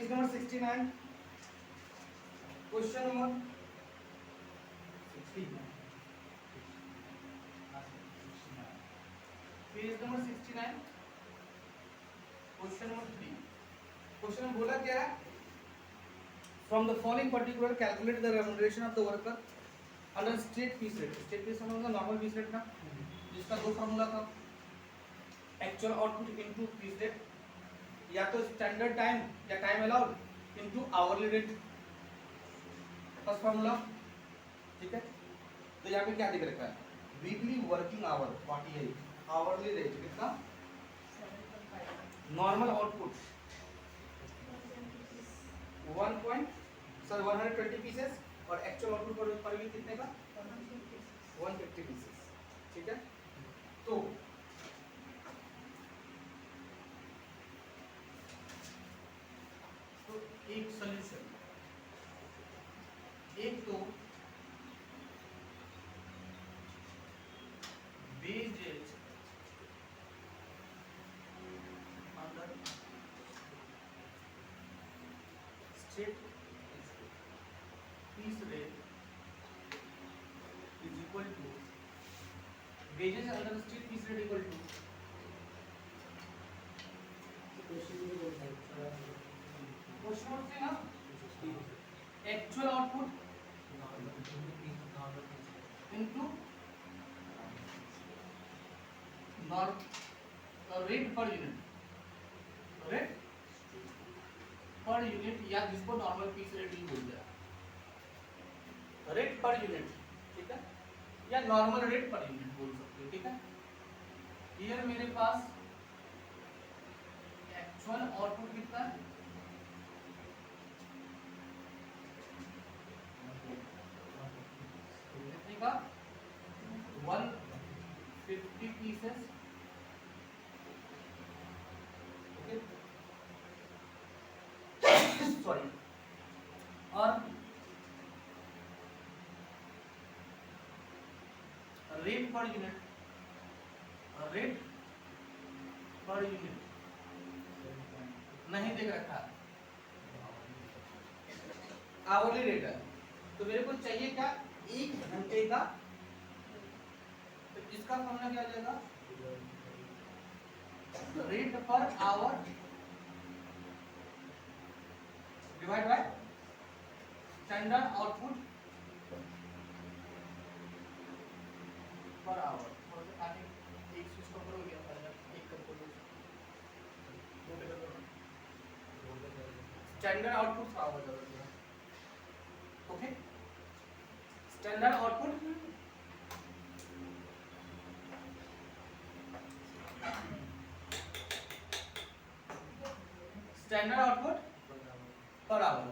Page number 69, question number 69, page number 69, question number 3। Question में बोला क्या है, from the following particular calculate the remuneration of the worker under state piece rate. State piece मतलब normal piece rate ना, जिसका दो formula था, actual output into piece rate, या तो स्टैंडर्ड टाइम या time allowed into hourly rate, first formula. ठीक है, तो यहाँ पे क्या दिख रखा है, weekly working hour 48, hourly rate कितना, नॉर्मल आउटपुट 120 पीसेस और एक्चुअल आउटपुट पर वीक कितने का 150 पीसेस। ठीक है, तो एक सॉल्यूशन, एक तो wages under state piece rate is equal to, wages under state piece rate equal to question से ना actual output into rate per unit, rate per unit, या जिसको नॉर्मल पीस रेट ही बोलते हैं, रेट पर यूनिट। ठीक है, या normal rate per unit बोल सकते हो। ठीक है, हियर मेरे पास एक्चुअल आउटपुट कितना है, कितने का 150 पीसेस। सॉरी, और rate per unit, rate per unit नहीं देख रखा, आवरली रेट है। तो मेरे को चाहिए क्या, एक घंटे का, तो इसका फॉर्मूला क्या आ जाएगा, rate per our divide by standard output per our. और आगे एक स्विच को करोगे एक कर दो, स्टैंडर्ड आउटपुट पर आवर जरूरत है। Okay, standard output standard output per our.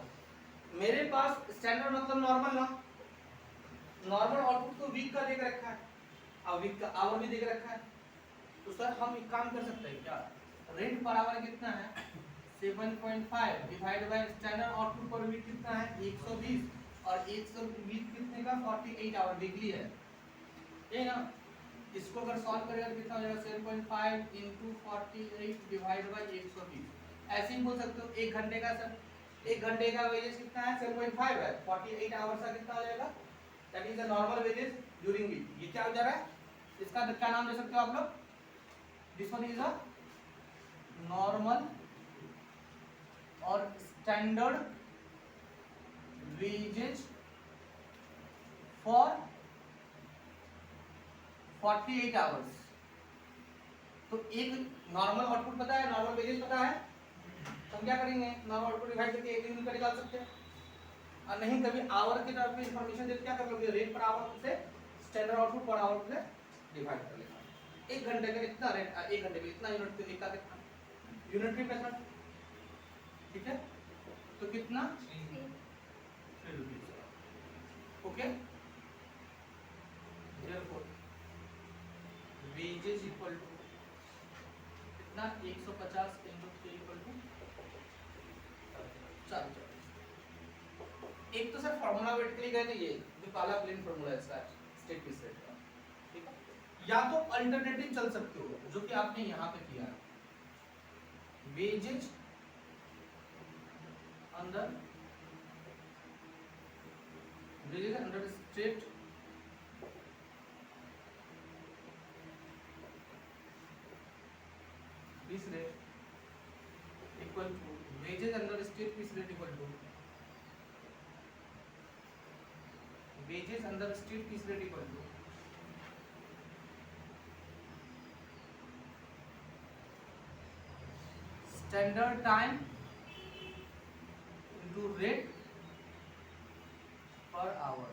मेरे पास स्टैंडर्ड मतलब नॉर्मल ना, नॉर्मल आउटपुट तो वीक का देख रखा है और वीक का आवर भी देख रखा है। तो सर हम एक काम कर सकते हैं क्या, रेट पर आवर कितना है 7.5 divide by standard output per week कितना है 120, और 120 कितने का 48 आवर वीकली है, ये ना। इसको अगर सॉल्व करेगा तो कितना हो जाएगा 7.5 into 48 डिवाइड बाय 120। ऐसे ही बोल सकते हो एक घंटे का, सर एक घंटे का वेजेस कितना है 7.5 है, 48 आवर्स का कितना हो जाएगा, that is the normal wages during week. ये क्या हो जा रहा है, इसका क्या नाम दे सकते हो आप लोग, this one is a normal और स्टैंडर्ड वेजेस फॉर 48 आवर्स। तो एक नॉर्मल आउटपुट पता है, नॉर्मल वेजेस पता है, तो हम क्या करेंगे, नॉर्मल आउटपुट डिवाइड करके एक दिन का निकाल सकते हैं। और नहीं कभी आवर की तरफ इंफॉर्मेशन देते क्या कर लोगे, रेट पर आवर से स्टैंडर्ड आउटपुट पर आवर से डिवाइड कर लेना। एक घंटे का इतना रेट, एक घंटे में इतना यूनिट पे निकाल कितना, यूनिटरी मेथड। ठीक है, तो कितना 3 rupees. Okay, therefore wages equal to कितना 150 into 3 इक्वल टू 40। एक तो सर फार्मूला वेट के लिए गए थे, ये जो काला प्लेन फार्मूला है इसका स्टेट पीस रेट का। ठीक है, या तो अल्टरनेटिव चल सकते हो जो कि आपने यहां पे किया है, wages under wages under state piece rate equal to wages under state piece rate equal to wages under state piece rate equal to standard time into rate per hour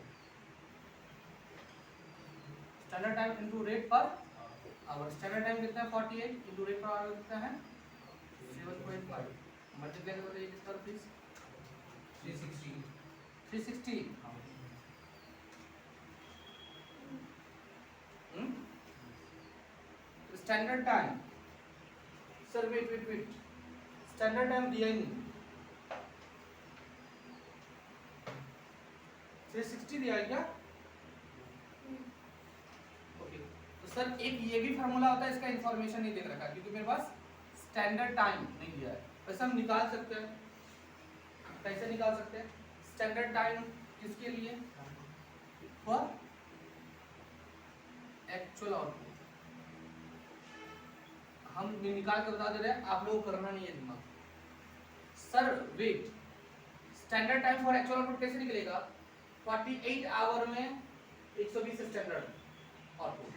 standard time into rate per hour standard time कितना है 48 into rate per our कितना है 7.5 multiply कर दीजिए कितना please 360 standard time sir wait standard time दिया ही नहीं 360 दिया है क्या ओके तो सर एक ये भी फार्मूला होता है इसका इंफॉर्मेशन नहीं देख रखा क्योंकि मेरे पास स्टैंडर्ड टाइम नहीं दिया है वैसे हम निकाल सकते हैं कैसे निकाल सकते हैं स्टैंडर्ड टाइम किसके लिए फॉर एक्चुअल आउटपुट हम निकाल कर बता दे रहे हैं आप लोगों को करना नहीं है दिमाग sir wait standard time for actual output कैसे निकलेगा 48 आवर में 120 स्टैंडर्ड आउटपुट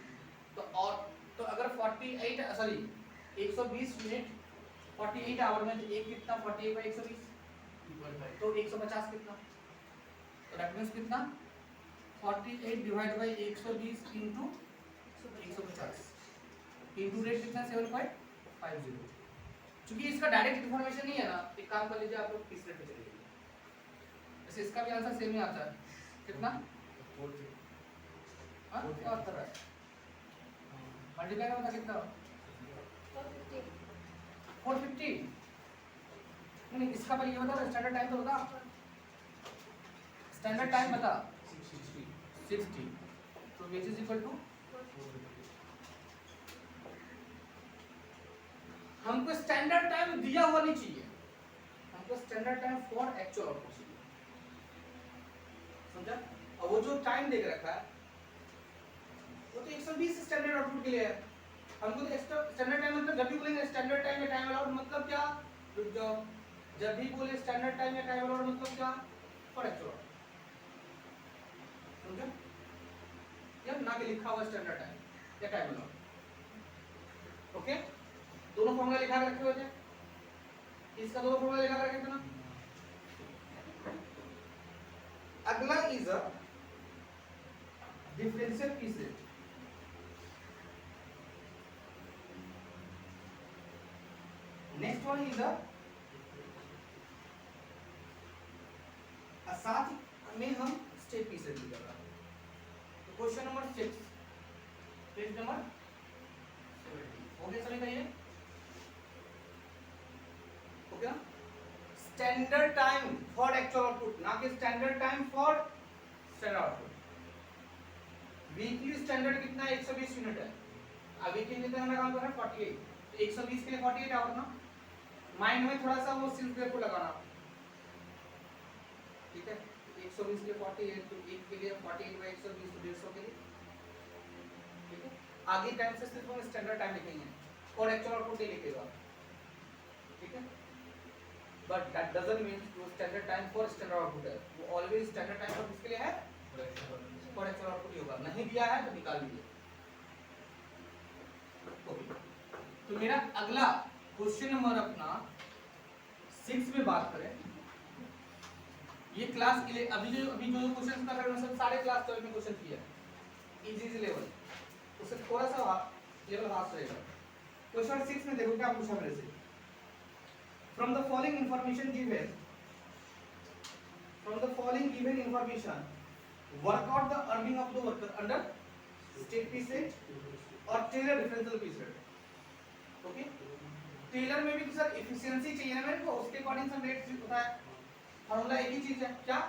तो अगर 48 सॉरी 120 मिनट 48 आवर में तो एक कितना 48 बाई 120 तो 150 कितना तो दैट मींस कितना 48 divide by 120 into 150 into rate कितना 7.50 क्योंकि इसका डायरेक्ट इंफॉर्मेशन नहीं है ना एक काम कर लीजिए आप लोग किस रेट पे चले जाइए वैसे इसका भी आंसर सेम ही आता है कितना हां क्या आता है मल्टीप्लाई का कितना 450 नहीं इसका पर ये बता स्टैंडर्ड टाइम तो बता स्टैंडर्ड टाइम बता 60 तो which is equal to हमको स्टैंडर्ड टाइम दिया हुआ नहीं चाहिए हमको standard time for actual output चाहिए समझा और वो जो टाइम देख रखा है वो तो 120 स्टैंडर्ड आउटपुट के लिए है हमको तो स्टैंडर्ड टाइम मतलब जब भी बोलेंगे स्टैंडर्ड टाइम या टाइम अलाउड मतलब क्या रुक जाओ जब भी बोले स्टैंडर्ड टाइम या टाइम अलाउड मतलब क्या फॉर एक्चुअल समझा या ना के लिखा हुआ स्टैंडर्ड टाइम या टाइम अलाउड ओके दोनों फॉर्मूला लिखा रखे हुए थे इसका दोनों फॉर्मूला लिखा रखे थे ना अगला is a differential piece rate next one is a साथ में हम स्टेट पीस रेट कर रहा है तो क्वेश्चन नंबर 6 पेज नंबर 70 हो गया सभी का ये okay standard time for actual output ना कि standard time for standard output weekly standard कितना है 120 यूनिट है अब वीकली कितना का काम कर रहा है 48 तो 120 के लिए 48 आवर ना माइंड में थोड़ा सा वो सिंस वेव को लगाना ठीक है 120 के 48 तो एक के लिए 48 बाय 120 तो 150 के लिए ठीक है आगे टाइम से सिर्फ हम स्टैंडर्ड टाइम लिखेंगे फॉर एक्चुअल आउटपुट नहीं लिखेगा ठीक है बट दैट डजंट मीन वो standard time for standard output है वो ऑलवेज स्टैंडर्ड टाइम फॉर किसके लिए है फॉर एक्चुअल आउटपुट ही होगा नहीं दिया है तो निकाल लीजिए ओके तो मेरा अगला क्वेश्चन नंबर अपना 6 में बात करें ये क्लास के लिए अभी जो क्वेश्चंस कर रहे हैं सब सारे क्लास 12 में क्वेश्चन किया है इजी लेवल उससे थोड़ा सा लेवल हाफ रहेगा क्वेश्चन 6 में देखो क्या पूछा मेरे से from the following information information work out the earning of the worker under state piece rate और Taylor differential piece rate okay Taylor में भी तो सर एफिशिएंसी चाहिए ना मेरे को उसके अकॉर्डिंग सम रेट होता है फार्मूला एक ही चीज है क्या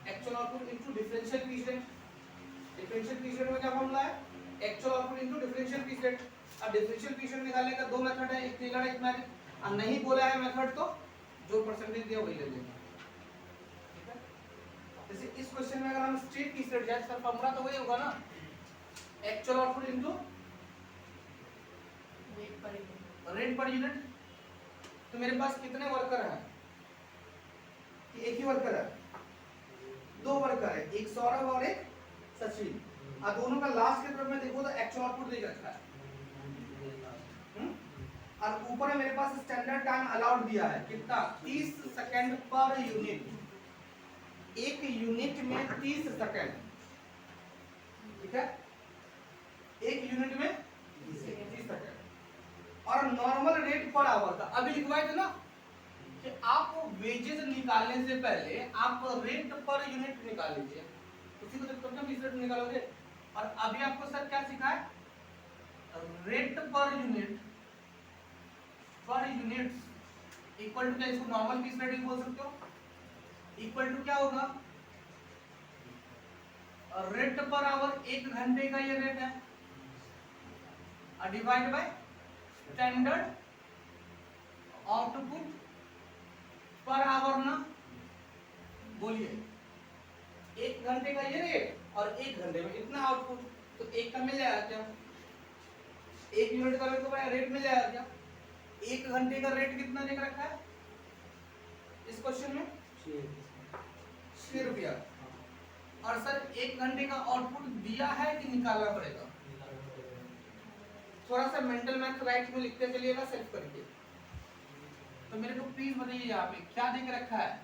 actual output into differential piece rate differential piece rate में क्या फार्मूला है actual output into differential piece rate अब डिफरेंशियल पीस रेट निकालने का दो मेथड है एक टेलर एक मैनुअल और नहीं बोला है मेथड तो जो परसेंटेज दिया वही ले लेंगे जैसे इस क्वेश्चन में अगर हम स्ट्रेट की स्ट्रेट जाए, इसका फॉर्मूला तो वही होगा ना, actual output into rate per unit. तो मेरे पास कितने वर्कर हैं कि एक ही वर्कर है? दो वर्कर है, एक सौरभ और एक सचिन, और दोनों का लास्ट की तरफ में देखो तो एक्चुअल आउटपुट दे रखा है। और ऊपर में मेरे पास स्टैंडर्ड टाइम अलाउड दिया है कितना, 30 सेकंड पर यूनिट। एक यूनिट में 30 सेकंड, ठीक है, एक यूनिट में 30 सेकंड। और नॉर्मल रेट पर आवर का अभी लिखवाए थे ना कि आप वेजेस निकालने से पहले आप रेट पर यूनिट निकाल लीजिए, उसी को तब तक इस रेट निकालोगे। और अभी आपको सर क्या सिखाए, rate per unit equal to क्या, इसको नॉर्मल पीस रेट बोल सकते हो, इक्वल टू क्या होगा, रेट पर आवर, एक घंटे का ये रेट है, और divide by standard output per our ना। बोलिए, एक घंटे का ये रेट और एक घंटे में इतना आउटपुट, तो एक का मिल जाएगा क्या, एक यूनिट का रेट मिल जाएगा क्या? एक घंटे का रेट कितना देख रखा है इस क्वेश्चन में, 6 रुपया। और सर एक घंटे का आउटपुट दिया है कि निकालना पड़ेगा? थोड़ा सा मेंटल मैथ राइट में लिखते चलिएगा सेल्फ करके। तो मेरे को प्लीज बताइए यहाँ पे क्या देख रखा है,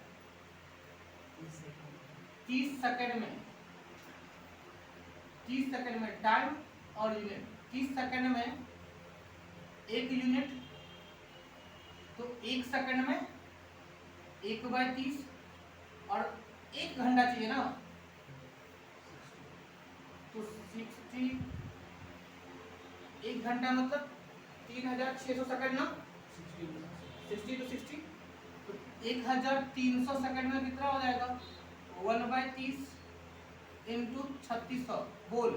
30 सेकंड में, 30 सेकंड में टाइम और यूनिट, 30 सेकंड में एक यूनिट, तो एक सेकंड में 1/30, और एक घंटा चाहिए ना, तो 60, एक घंटा मतलब 3600 सेकंड ना, 60 to 60, तो 1300 सेकंड में कितना हो जाएगा, 1/30 इंटू 3600। बोल,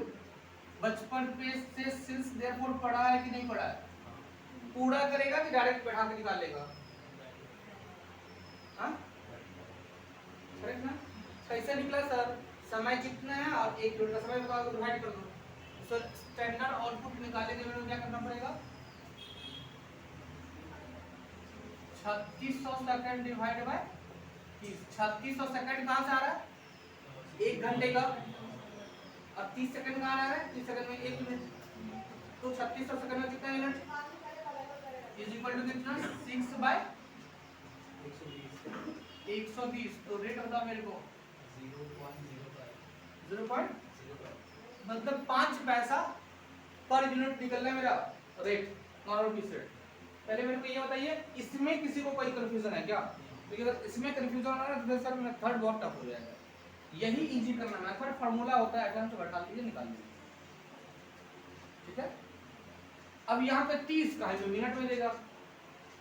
बचपन पे से सिंस देयरफॉर पढ़ा है कि नहीं पढ़ा है? पूरा करेगा कि डायरेक्ट बैठा के निकाल लेगा? हाँ, करेक्ट ना? कैसे निकला सर, समय कितना है और एक यूनिट का समय बता दो, डिवाइड कर दो। सर स्टैंडर्ड आउटपुट निकालने के लिए क्या करना पड़ेगा, 3600 सेकंड डिवाइड बाय 30। 3600 सेकंड कहाँ से आ रहा है, एक घंटे का, और 30 सेकंड कहाँ आ रहा है, 30 सेकंड में एक मिनट, तो 3600 सेकंड में कितना मिनट इज इक्वल टू कितना, 6/120। तो रेट होता मेरे को 0.05, मतलब 5 पैसा पर यूनिट निकलना है मेरा रेट, नॉर्मल पीस रेट। पहले मेरे को ये बताइए, इसमें किसी को कोई कंफ्यूजन है क्या? क्योंकि अगर इसमें कंफ्यूजन आ रहा है तो सर मेथड बहुत टफ हो जाएगा। यही इजी करना मेथड, फार्मूला होता है, एटम से बैठा लीजिए, निकाल लीजिए, ठीक है। अब यहाँ पे 30 का है जो मिनट में देगा,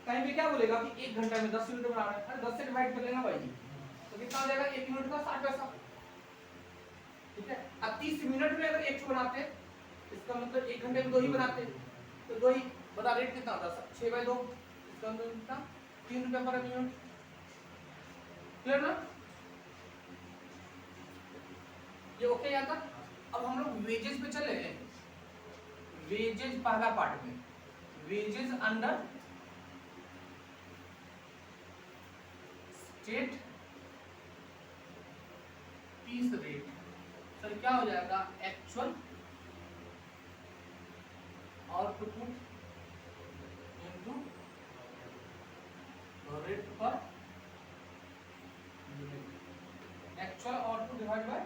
कहीं पे क्या बोलेगा कि एक घंटे में 10 यूनिट बना रहा है, अरे 10 से डिवाइड कर लेना भाई, तो कितना हो जाएगा, एक यूनिट का 60 पैसा, ठीक है। अब 30 मिनट में अगर एक बनाते, इसका मतलब एक घंटे में 2 ही बनाते, तो 2 ही बता, रेट कितना होता है, 6/2, इसका मतलब कितना, 3 रुपये पर यूनिट, क्लियर ना? ये ओके यहाँ तक। अब हम लोग वेजेस पे चले, वेजेस पहला पार्ट में, wages under state piece rate. Sir क्या हो जाएगा, actual output into rate per unit, actual output divide by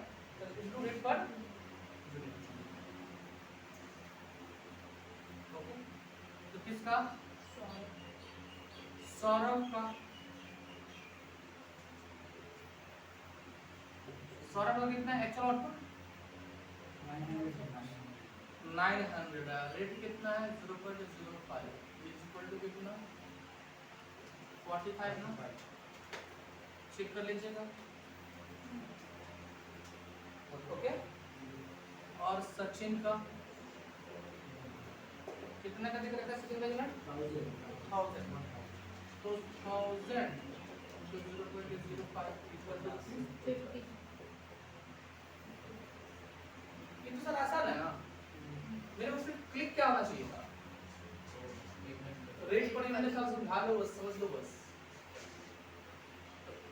into rate per unit. Okay, तो किसका, सौरभ का, सौरभ का कितना है एक्चुअल आउटपुट, 900, रेट कितना है 0.05, इज इक्वल टू कितना, 45 ना, चेक कर लीजिएगा, ओके। और सचिन का कितना का दिख रखा है, सचिन का यूनिट 1000, तो 1000 तो 0.05 इक्वल टू 50, ये तो सर आसान है ना, मेरे को सिर्फ क्लिक क्या होना चाहिए था, रेट पर मैंने सब समझा लो बस, समझ लो बस,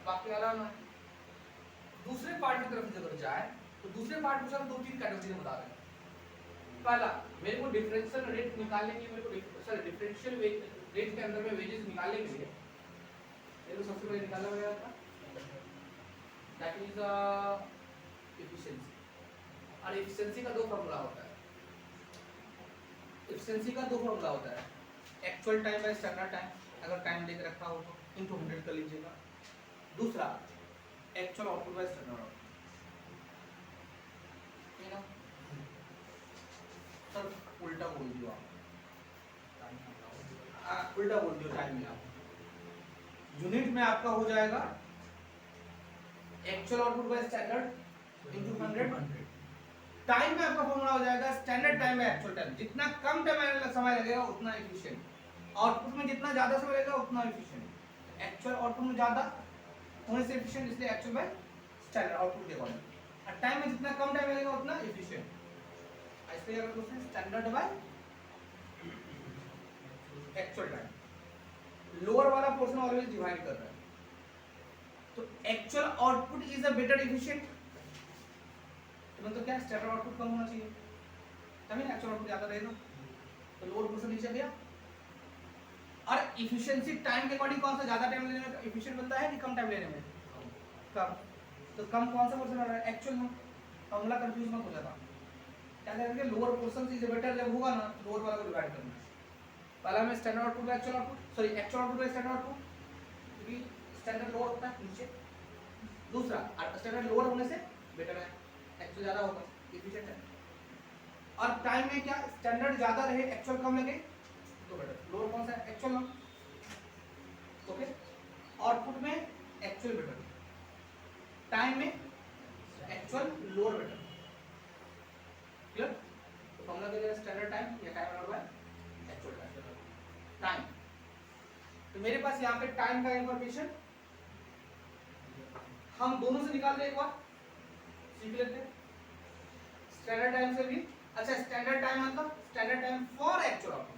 बाकी आराम है। दूसरे पार्ट की तरफ अगर जाए तो दूसरे पार्ट में हम 2-3 कैटेगरी बता रहे हैं। पहला, मेरे को डिफरेंशियल रेट निकालने के लिए, मेरे को सर डिफरेंशियल रेट के अंदर में वेजेस निकालने के लिए मेरे को सबसे पहले निकालना पड़ेगा था दैट इज एफिशिएंसी। और एफिशिएंसी का दो फॉर्मूला होता है, एफिशिएंसी का दो फॉर्मूला होता है, actual time by standard time, अगर टाइम देके रखा हो तो इनटू 100 कर लीजिएगा। दूसरा actual output by standard output, ठीक है ना सर, उल्टा बोल दियो आप, उल्टा बोल दियो टाइम में आप, यूनिट में आपका हो जाएगा actual output by standard into 100, time में आपका फॉर्मूला हो जाएगा standard time by actual time, जितना कम टाइम समय लगेगा उतना एफिशिएंट, आउटपुट में जितना ज्यादा समय लगेगा उतना एफिशिएंट, एक्चुअल आउटपुट में ज्यादा होने से एफिशिएंट, इसलिए एक्चुअल बाय स्टैंडर्ड आउटपुट के अकॉर्डिंग, और टाइम में जितना कम टाइम लगेगा उतना एफिशिएंट, इसलिए अगर question standard by actual time, lower वाला पोर्शन ऑलवेज डिवाइड कर रहा है, तो actual output is a better efficient, तो मतलब क्या स्टैंडर्ड आउटपुट कम होना चाहिए, तभी ना एक्चुअल आउटपुट ज्यादा रहेगा, तो लोअर पोर्शन नीचे गया। और एफिशिएंसी टाइम के अकॉर्डिंग कौन सा ज्यादा टाइम लेने में एफिशिएंट बनता है कि कम टाइम लेने में, कम, तो कम कौन सा पोर्शन आ रहा है, एक्चुअल में, फॉर्मूला कंफ्यूज मत हो जाता, क्या करेंगे लोअर पोर्शन इज बेटर जब होगा ना, लोअर वाला को डिवाइड करना है, पहला में standard output by actual output, sorry actual output by standard output, क्योंकि स्टैंडर्ड लोअर होता है नीचे, दूसरा स्टैंडर्ड लोअर होने से बेटर है, एक्चुअल ज्यादा होगा एफिशिएंट है, और टाइम में क्या स्टैंडर्ड ज्यादा रहे एक्चुअल कम लगे तो बेटर, लोअर कौन सा है एक्चुअल ना, ओके, आउटपुट में एक्चुअल बेटर, टाइम में एक्चुअल लोअर बेटर, क्लियर, तो फॉर्मूला क्या है स्टैंडर्ड टाइम या time divided by actual time, तो मेरे पास यहाँ पे टाइम का इंफॉर्मेशन हम दोनों से निकाल ले, एक बार सीख लेते हैं, स्टैंडर्ड टाइम से भी, अच्छा स्टैंडर्ड टाइम मतलब standard time for actual output,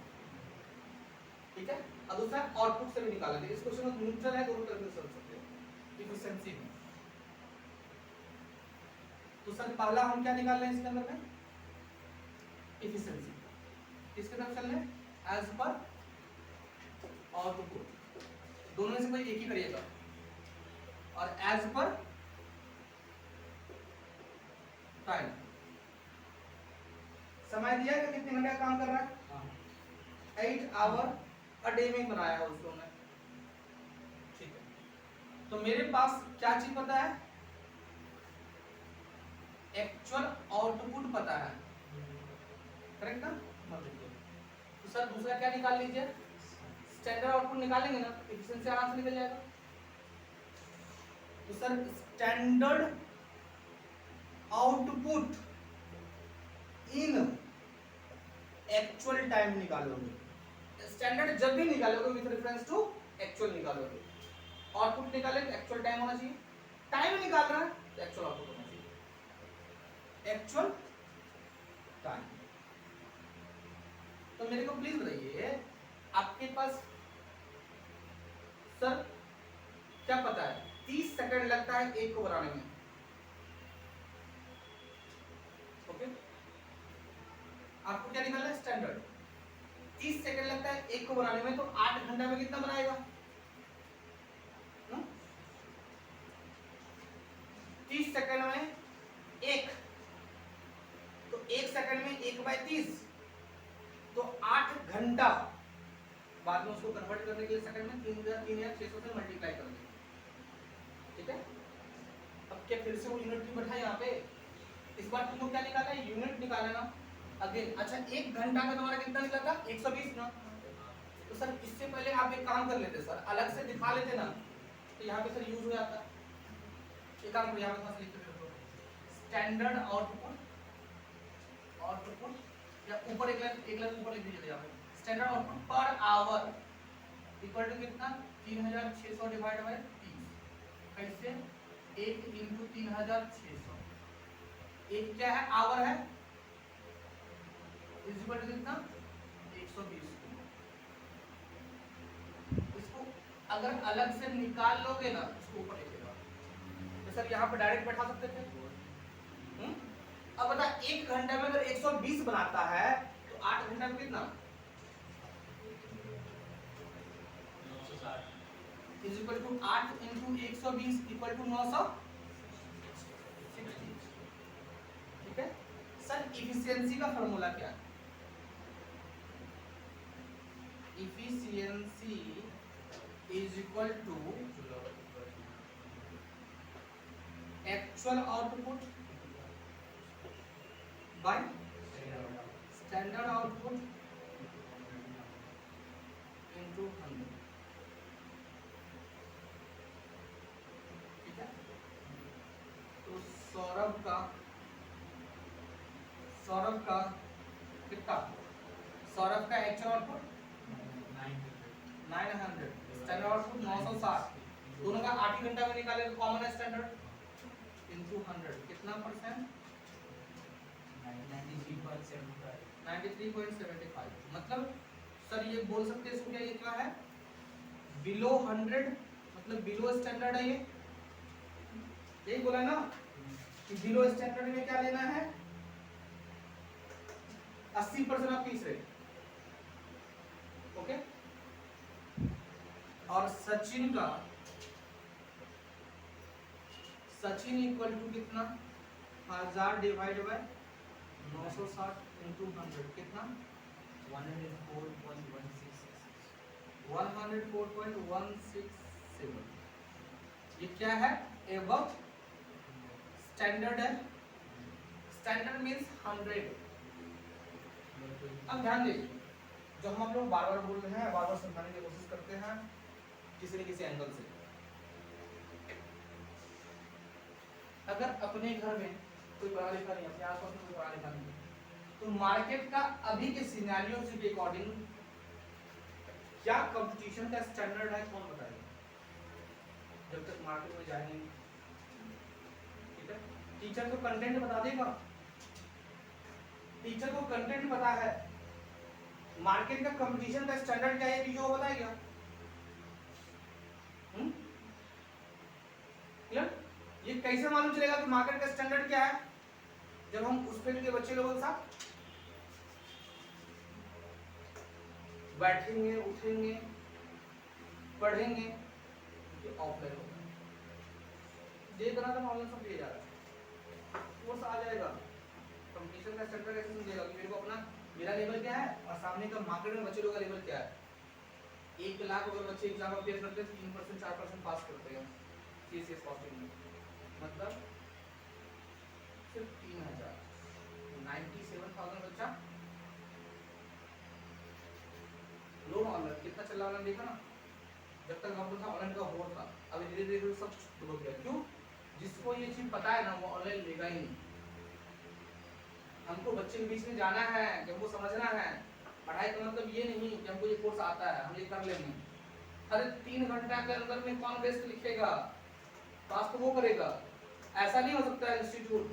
ठीक है, और दूसरा आउटपुट से भी निकाल लेते हैं, इस क्वेश्चन में न्यूट्रल है, दोनों तरफ से समझ सकते हो एफिशिएंसी में। तो सर पहला हम क्या निकाल रहे हैं इसके अंदर में, एफिशिएंसी, किसके तरफ चल रहे हैं एज पर आउटपुट, दोनों में से कोई एक ही करिएगा, और एज पर टाइम, समय दिया है कितने घंटे का काम कर रहा है, 8 आवर अ डे में बनाया है उसको मैं, ठीक है, तो मेरे पास क्या चीज पता है, एक्चुअल आउटपुट पता है, करेक्ट ना, तो सर दूसरा क्या निकाल लीजिए, स्टैंडर्ड आउटपुट निकालेंगे ना, एफिशिएंसी आराम से निकल जाएगा, तो सर स्टैंडर्ड आउटपुट इन एक्चुअल टाइम निकालोगे, स्टैंडर्ड जब भी निकालोगे विद रेफरेंस टू एक्चुअल निकालोगे, आउटपुट निकाले तो एक्चुअल टाइम होना चाहिए, टाइम निकाल रहा है तो एक्चुअल आउटपुट होना चाहिए, एक्चुअल टाइम। तो मेरे को प्लीज बताइए आपके पास सर क्या पता है 30 सेकंड लगता है एक को बनाने में, ओके, आपको क्या निकालना है स्टैंडर्ड, 30 सेकंड लगता है एक को बनाने में, तो 8 घंटा में कितना बनाएगा, 30 सेकंड में एक, तो 1 सेकंड में 1/30, तो 8 घंटा, बाद में उसको कन्वर्ट करने के लिए सेकंड में 3600 से मल्टीप्लाई कर देंगे, ठीक है। अब क्या फिर से वो यूनिट भी बैठा यहाँ पे, इस बार तुमको क्या निकालना है, यूनिट निकालना ना अगेन, अच्छा 1 घंटा का तुम्हारा कितना निकला था 120 ना, तो सर इससे पहले आप एक काम कर लेते सर, अलग से दिखा लेते ना, तो यहाँ पे सर यूज हो जाता, एक काम यहाँ पे लिख देते, स्टैंडर्ड आउटपुट, आउटपुट या ऊपर एक लाइन ऊपर लिख दीजिए यहाँ पे, standard output per hour equal to कितना 3600 डिवाइड बाय 30, कैसे 1 × 3600, एक क्या है आवर है, इज इक्वल टू कितना 120। इसको अगर अलग से निकाल लोगे ना इसको ऊपर लिखेगा तो सर यहाँ पे डायरेक्ट बैठा सकते थे। अब बता 1 घंटे में अगर 120 बनाता है तो 8 घंटे में कितना is equal to 8 into 120 equal to 960। ठीक है सर इफिशियंसी का फॉर्मूला क्या है? Efficiency is equal to actual output by standard output into 100। ठीक है तो सौरभ का कितना सौरभ का एक्चुअल आउटपुट 900 स्टैंडर्ड आउटपुट 960 दोनों का 8 ही घंटा में निकाले तो कॉमन है स्टैंडर्ड इनटू 100 कितना परसेंट 93.75। मतलब सर ये बोल सकते हैं इसको क्या ये क्या है बिलो 100 मतलब बिलो स्टैंडर्ड है ये यही बोला ना कि बिलो स्टैंडर्ड में क्या लेना है 80% ऑफ फीस रेट। ओके और सचिन इक्वल टू कितना 1000 डिवाइड बाय 960 इंटू 100 कितना 104.167। ये क्या है एबव स्टैंडर्ड है स्टैंडर्ड मींस 100। अब ध्यान दीजिए जो हम लोग बार बार बोल रहे हैं बार बार समझाने की कोशिश करते हैं किसी न किसी एंगल से। अगर अपने घर में कोई पढ़ा लिखा नहीं अपने आसपास में कोई पढ़ा लिखा नहीं तो मार्केट का अभी के सिनेरियो के अकॉर्डिंग क्या कंपटीशन का स्टैंडर्ड है कौन बताएगा जब तक मार्केट में जाएंगे। ठीक है टीचर को कंटेंट बता देगा टीचर को कंटेंट पता है मार्केट का कंपटीशन का स्टैंडर्ड क्या है कि जो बताएगा। क्लियर ये कैसे मालूम चलेगा कि मार्केट का स्टैंडर्ड क्या है जब हम उस फील्ड के बच्चे लोगों के साथ बैठेंगे उठेंगे पढ़ेंगे ऑफलाइन होगा ये तरह का नॉलेज सब दिया जा रहा है कोर्स आ जाएगा कंपटीशन का स्टैंडर्ड कैसे समझेगा कि मेरे को अपना मेरा लेवल क्या है और सामने का मार्केट में बच्चे लोगों का लेवल क्या है। 1 लाख अगर बच्चे एग्जाम में फेस करते हैं 3% 4% पास करते हैं सीसीएस कॉस्टिंग में मतलब सिर्फ 3000 97,000 बच्चा लोन ऑनलाइन कितना चल रहा ऑनलाइन देखा ना जब तक लॉकडाउन था ऑनलाइन का होड़ था अभी धीरे धीरे सब शुरू हो गया क्यों जिसको ये चीज पता है ना वो ऑनलाइन लेगा ही नहीं। हमको बच्चे के बीच में जाना है कि हमको समझना है पढ़ाई का मतलब ये नहीं कि हमको ये कोर्स आता है हम ये कर लेंगे। अरे 3 घंटा के अंदर में कौन बेस्ट लिखेगा पास तो वो करेगा ऐसा नहीं हो सकता है इंस्टीट्यूट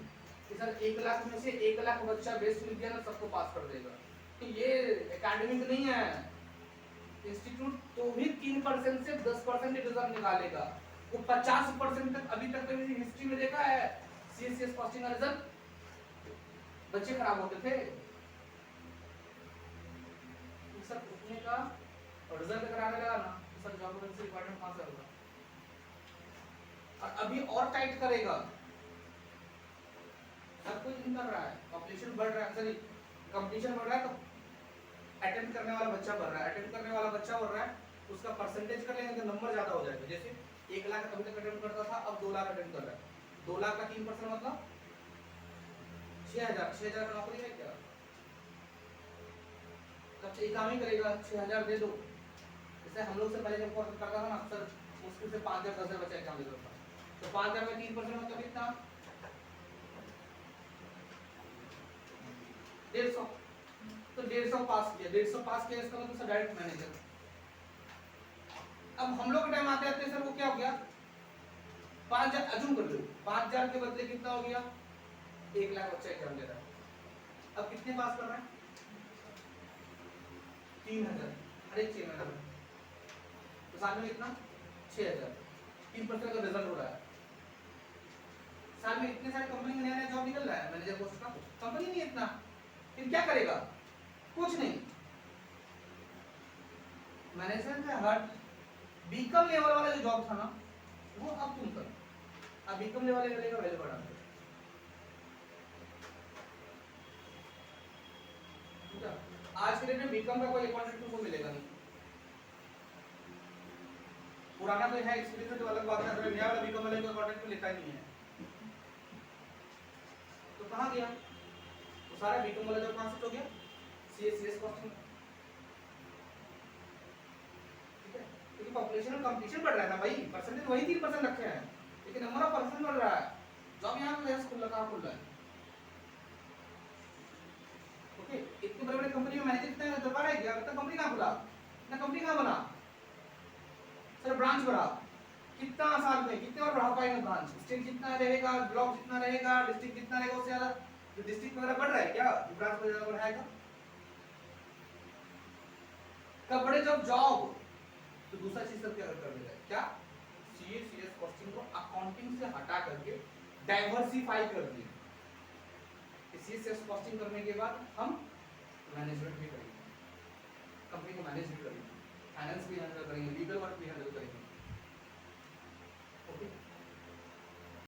कि सर 1 लाख में से 1 लाख बच्चा बेस्ट लिख दिया ना सबको पास कर देगा तो ये एकेडमिक नहीं है। इंस्टीट्यूट तो भी 3% से 10% रिजल्ट निकालेगा वो 50% तक अभी तक कभी हिस्ट्री में देखा है सीएससीएस कॉस्टिंग का रिजल्ट बच्चे खराब होते थे सर उठने का और रिजल्ट कराने लगा ना तो सर जॉब वैकेंसी रिक्वायरमेंट कहां से होगा और अभी और टाइट करेगा सब कुछ नहीं कर रहा है पॉपुलेशन बढ़ रहा है सॉरी कंपटीशन बढ़ रहा है तो अटेम्प्ट करने वाला बच्चा बढ़ रहा है अटेम्प्ट करने वाला बच्चा बढ़ रहा है उसका परसेंटेज कर लेंगे तो नंबर ज्यादा हो जाएगा जैसे 1 लाख अभी तक अटेम्प्ट करता था अब 2 लाख अटेम्प्ट कर रहा है 2 लाख का 3% मतलब 6,000 का नौकरी है क्या तब से एक काम ही करेगा 6,000 दे दो जैसे हम लोग से पहले जब कोर्स करता था ना अक्सर मुश्किल से 5,000 10,000 बच्चा एग्जाम देता था तो 5,000 में 3% मतलब कितना 150 तो 150 पास किया 150 पास किया इसका मतलब सर डायरेक्ट मैनेजर। अब हम लोग के टाइम आते आते सर वो क्या हो गया 5,000 अजूम कर लो 5,000 के बदले कितना हो गया 1 लाख बच्चा एग्जाम दे रहा है अब कितने पास कर रहा है 3000 हर एक 6 महीने में, तो साल में कितना 6000, 3% का रिजल्ट हो रहा है। साल में इतने सारे कंपनी में नया नया जॉब निकल रहा है मैनेजर पोस्ट का, कंपनी नहीं इतना, फिर क्या करेगा, कुछ नहीं। मैनेजर का हर बीकॉम लेवल वाला जो जॉब था ना वो अब तुम करो, अब बीकॉम लेवल का वैल्यू बढ़ा दो। आज के डेट में बीकॉम का कोई अकाउंटेंट तुमको मिलेगा नहीं, पुराना तो है एक्सपीरियंस तो अलग बात है, अगर नया वाला बीकॉम वाले को अकाउंटेंट में लिखा ही नहीं है तो कहाँ गया, तो सारा बीकॉम वाला जो कॉन्सेप्ट हो गया सीएस कॉस्टिंग। ठीक है, क्योंकि पॉपुलेशन में कंपटीशन बढ़ रहा है ना भाई, परसेंटेज वही 3% रखे हैं लेकिन नंबर ऑफ पर्सन बढ़ रहा है, जॉब यहाँ पे खुल रहा है। ओके, इतने बड़े बड़े कंपनी में मैनेजर कितना दरबार है क्या, तब कंपनी कहाँ खुला, ना कंपनी कहाँ बना, सर ब्रांच बढ़ा, कितना साल में कितने और बढ़ा पाएंगे ब्रांच, स्टेट जितना रहेगा, ब्लॉक जितना रहेगा, डिस्ट्रिक्ट जितना रहेगा, उससे ज्यादा जो डिस्ट्रिक्ट वगैरह बढ़ रहा है क्या, ब्रांच वगैरह बढ़ाएगा कब बड़े जब जॉब। तो दूसरा चीज सब क्या कर देगा, क्या सीएस कॉस्टिंग को अकाउंटिंग से हटा करके डाइवर्सिफाई कर दिया। सीएस कॉस्टिंग करने के बाद हम मैनेजमेंट भी करेंगे, कंपनी को मैनेज भी करेंगे, फाइनेंस भी हैंडल करेंगे,